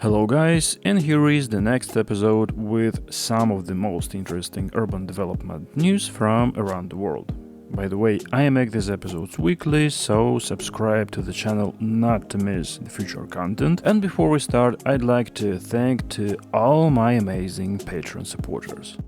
Hello guys, and here is the next episode with some of the most interesting urban development news from around the world. By the way, I make these episodes weekly, so subscribe to the channel not to miss the future content. And before we start, I'd like to thank to all my amazing Patreon supporters.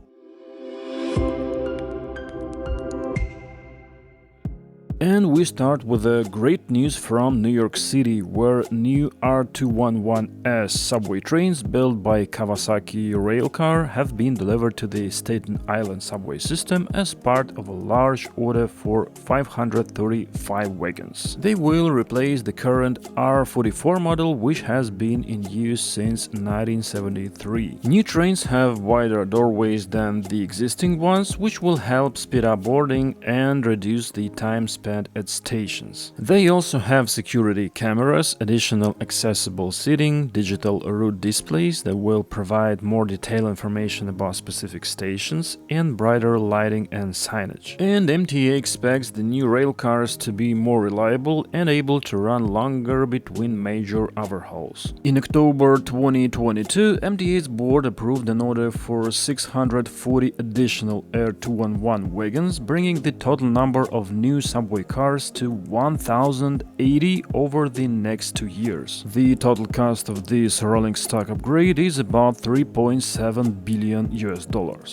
And we start with the great news from New York City, where new R211S subway trains built by Kawasaki Railcar have been delivered to the Staten Island subway system as part of a large order for 535 wagons. They will replace the current R44 model, which has been in use since 1973. New trains have wider doorways than the existing ones, which will help speed up boarding and reduce the time spent at stations. They also have security cameras, additional accessible seating, digital route displays that will provide more detailed information about specific stations, and brighter lighting and signage. And MTA expects the new rail cars to be more reliable and able to run longer between major overhauls. In October 2022, MTA's board approved an order for 640 additional R211 wagons, bringing the total number of new subway cars to 1,080 over the next 2 years. The total cost of this rolling stock upgrade is about $3.7 billion.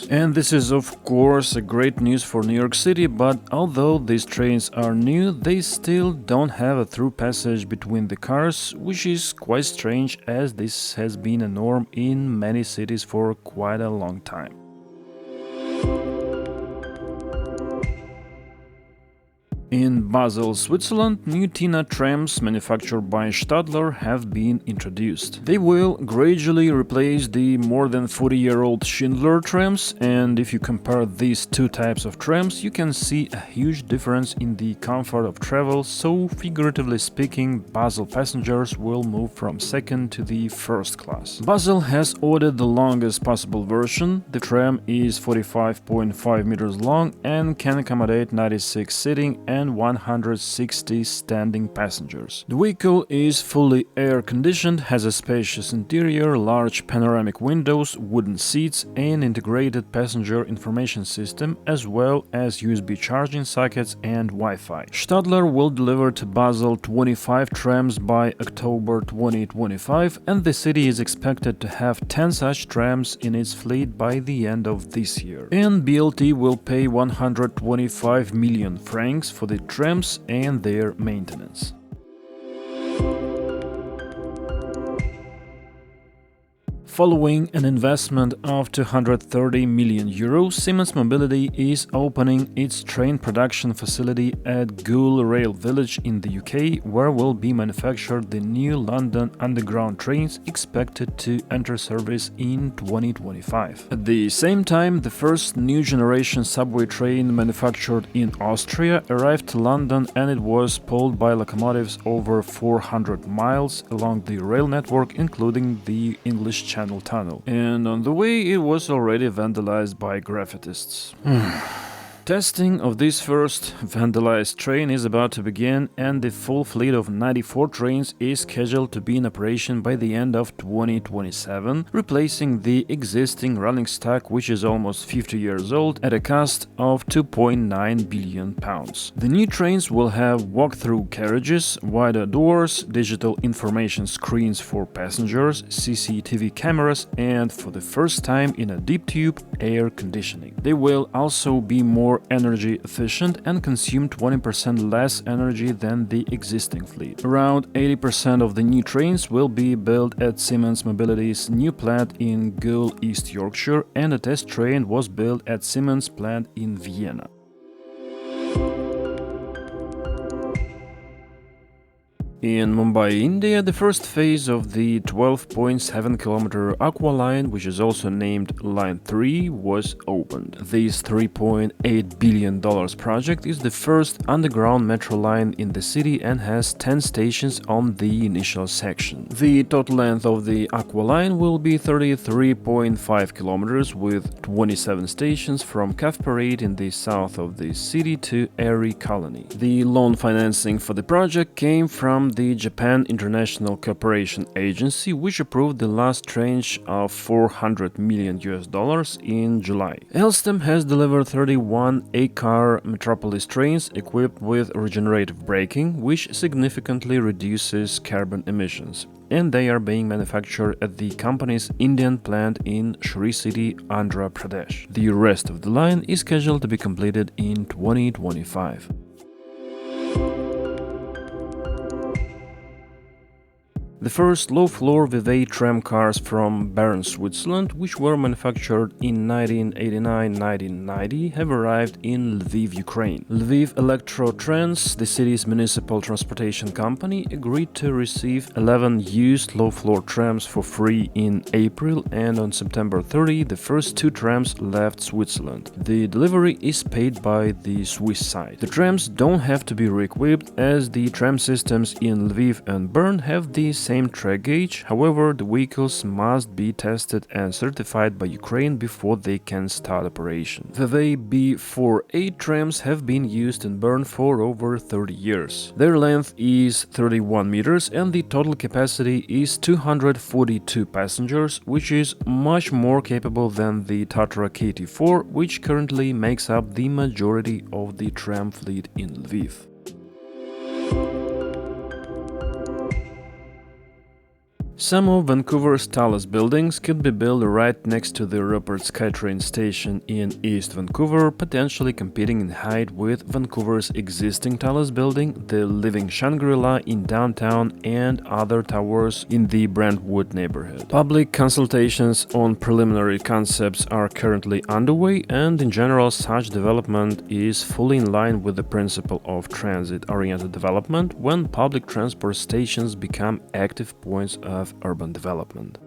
And this is of course a great news for New York City, but although these trains are new, they still don't have a through passage between the cars, which is quite strange as this has been a norm in many cities for quite a long time. In Basel, Switzerland, new Tina trams manufactured by Stadler have been introduced. They will gradually replace the more than 40-year-old Schindler trams, and if you compare these two types of trams, you can see a huge difference in the comfort of travel, so figuratively speaking, Basel passengers will move from second to the first class. Basel has ordered the longest possible version. The tram is 45.5 meters long and can accommodate 96 sitting and 160 standing passengers. The vehicle is fully air-conditioned, has a spacious interior, large panoramic windows, wooden seats, and integrated passenger information system, as well as USB charging sockets and Wi-Fi. Stadler will deliver to Basel 25 trams by October 2025, and the city is expected to have 10 such trams in its fleet by the end of this year. And BLT will pay 125 million francs for the trams and their maintenance. Following an investment of 230 million euros, Siemens Mobility is opening its train production facility at Goole Rail Village in the UK, where will be manufactured the new London Underground trains expected to enter service in 2025. At the same time, the first new generation subway train manufactured in Austria arrived to London, and it was pulled by locomotives over 400 miles along the rail network, including the English Channel Tunnel. And on the way, it was already vandalized by graffitists. Testing of this first vandalized train is about to begin, and the full fleet of 94 trains is scheduled to be in operation by the end of 2027, replacing the existing rolling stock, which is almost 50 years old, at a cost of £2.9 billion. The new trains will have walk-through carriages, wider doors, digital information screens for passengers, CCTV cameras, and for the first time in a deep tube, air conditioning. They will also be more energy efficient and consume 20% less energy than the existing fleet. Around 80% of the new trains will be built at Siemens Mobility's new plant in Goole, East Yorkshire, and a test train was built at Siemens plant in Vienna. In Mumbai, India, the first phase of the 12.7-kilometer Aqua Line, which is also named Line 3, was opened. This $3.8 billion project is the first underground metro line in the city and has 10 stations on the initial section. The total length of the Aqua Line will be 33.5 kilometers with 27 stations from Caf Parade in the south of the city to Airy Colony. The loan financing for the project came from the Japan International Cooperation Agency, which approved the last tranche of $400 million in July. Alstom has delivered 31 8-car Metropolis trains equipped with regenerative braking, which significantly reduces carbon emissions, and they are being manufactured at the company's Indian plant in Sri City, Andhra Pradesh. The rest of the line is scheduled to be completed in 2025. The first low-floor Vevey tram cars from Bern, Switzerland, which were manufactured in 1989-1990, have arrived in Lviv, Ukraine. Lviv Trams, the city's municipal transportation company, agreed to receive 11 used low-floor trams for free in April, and on September 30, the first 2 trams left Switzerland. The delivery is paid by the Swiss side. The trams don't have to be re-equipped, as the tram systems in Lviv and Bern have the same track gauge. However, the vehicles must be tested and certified by Ukraine before they can start operation. Vevey B48 trams have been used in Bern for over 30 years. Their length is 31 meters and the total capacity is 242 passengers, which is much more capable than the Tatra KT4, which currently makes up the majority of the tram fleet in Lviv. Some of Vancouver's tallest buildings could be built right next to the Rupert SkyTrain station in East Vancouver, potentially competing in height with Vancouver's existing tallest building, the Living Shangri-La in downtown, and other towers in the Brentwood neighborhood. Public consultations on preliminary concepts are currently underway, and in general such development is fully in line with the principle of transit-oriented development when public transport stations become active points of urban development.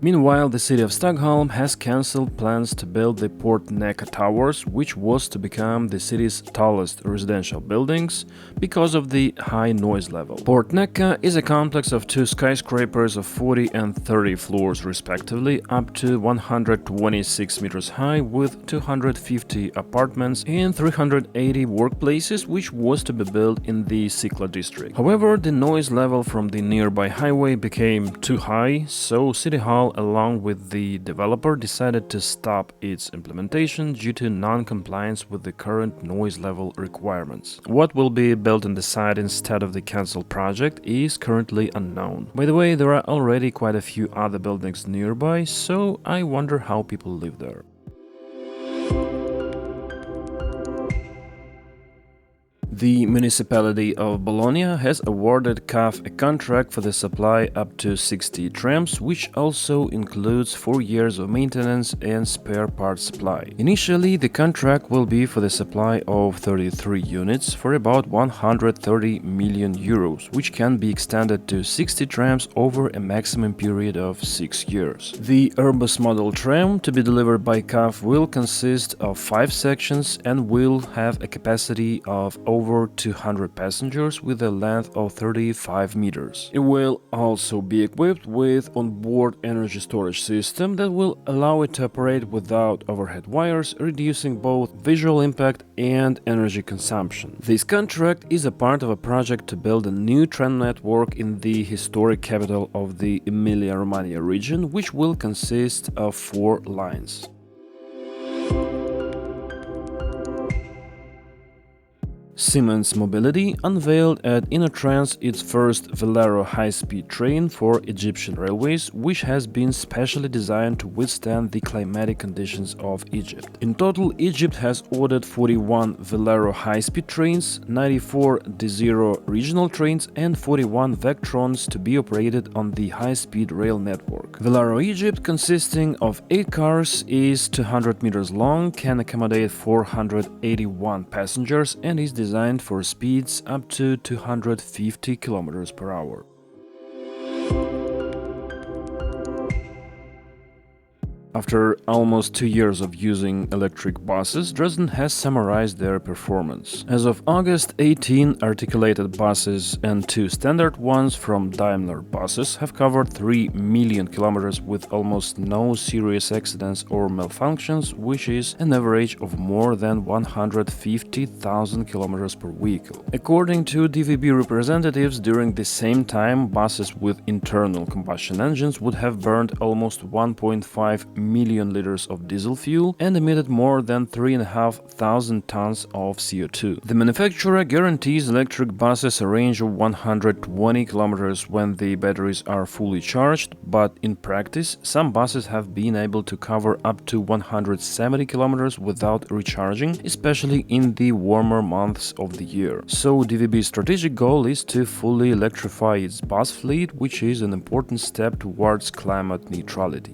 Meanwhile, the city of Stockholm has cancelled plans to build the Port Nacka Towers, which was to become the city's tallest residential buildings because of the high noise level. Port Nacka is a complex of 2 skyscrapers of 40 and 30 floors respectively, up to 126 meters high, with 250 apartments and 380 workplaces, which was to be built in the Sikla district. However, the noise level from the nearby highway became too high, so City Hall along with the developer decided to stop its implementation due to non-compliance with the current noise level requirements. What will be built on the site instead of the cancelled project is currently unknown. By the way, there are already quite a few other buildings nearby, so I wonder how people live there. The municipality of Bologna has awarded CAF a contract for the supply up to 60 trams, which also includes 4 years of maintenance and spare parts supply. Initially, the contract will be for the supply of 33 units for about 130 million euros, which can be extended to 60 trams over a maximum period of 6 years. The Airbus model tram to be delivered by CAF will consist of 5 sections and will have a capacity of over 200 passengers with a length of 35 meters. It will also be equipped with onboard energy storage system that will allow it to operate without overhead wires, reducing both visual impact and energy consumption. This contract is a part of a project to build a new tram network in the historic capital of the Emilia-Romagna region, which will consist of 4 lines. Siemens Mobility unveiled at Innotrans its first Velero high-speed train for Egyptian railways, which has been specially designed to withstand the climatic conditions of Egypt. In total, Egypt has ordered 41 Velero high-speed trains, 94 D0 regional trains, and 41 Vectrons to be operated on the high-speed rail network. Velero Egypt, consisting of 8 cars, is 200 meters long, can accommodate 481 passengers, and is designed for speeds up to 250 km per hour. After almost 2 years of using electric buses, Dresden has summarized their performance. As of August, 18 articulated buses and 2 standard ones from Daimler buses have covered 3 million kilometers with almost no serious accidents or malfunctions, which is an average of more than 150,000 kilometers per vehicle. According to DVB representatives, during the same time, buses with internal combustion engines would have burned almost 1.5 million liters of diesel fuel and emitted more than 3,500 tons of CO2. The manufacturer guarantees electric buses a range of 120 kilometers when the batteries are fully charged, but in practice, some buses have been able to cover up to 170 kilometers without recharging, especially in the warmer months of the year. So DVB's strategic goal is to fully electrify its bus fleet, which is an important step towards climate neutrality.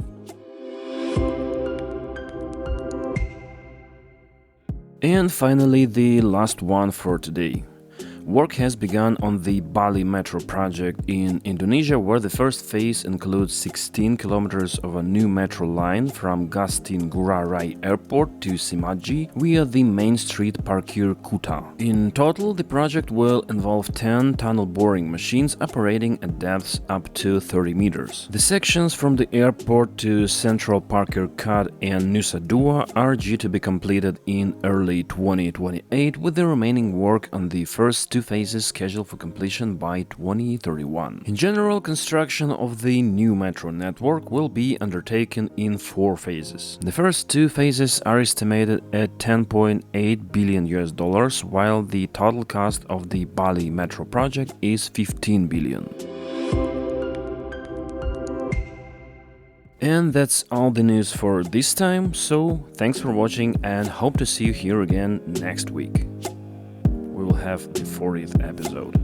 And finally, the last one for today. Work has begun on the Bali metro project in Indonesia, where the first phase includes 16 kilometers of a new metro line from Gustin Ngurah Rai Airport to Simaji via the main street Parkir Kuta. In total, the project will involve 10 tunnel boring machines operating at depths up to 30 meters. The sections from the airport to Central Parkir Kat and Nusa Dua are due to be completed in early 2028, with the remaining work on the first 2 phases scheduled for completion by 2031. In general, construction of the new metro network will be undertaken in 4 phases. The first 2 phases are estimated at $10.8 billion, while the total cost of the Bali metro project is $15 billion. And that's all the news for this time, so thanks for watching and hope to see you here again next week. We will have the 40th episode.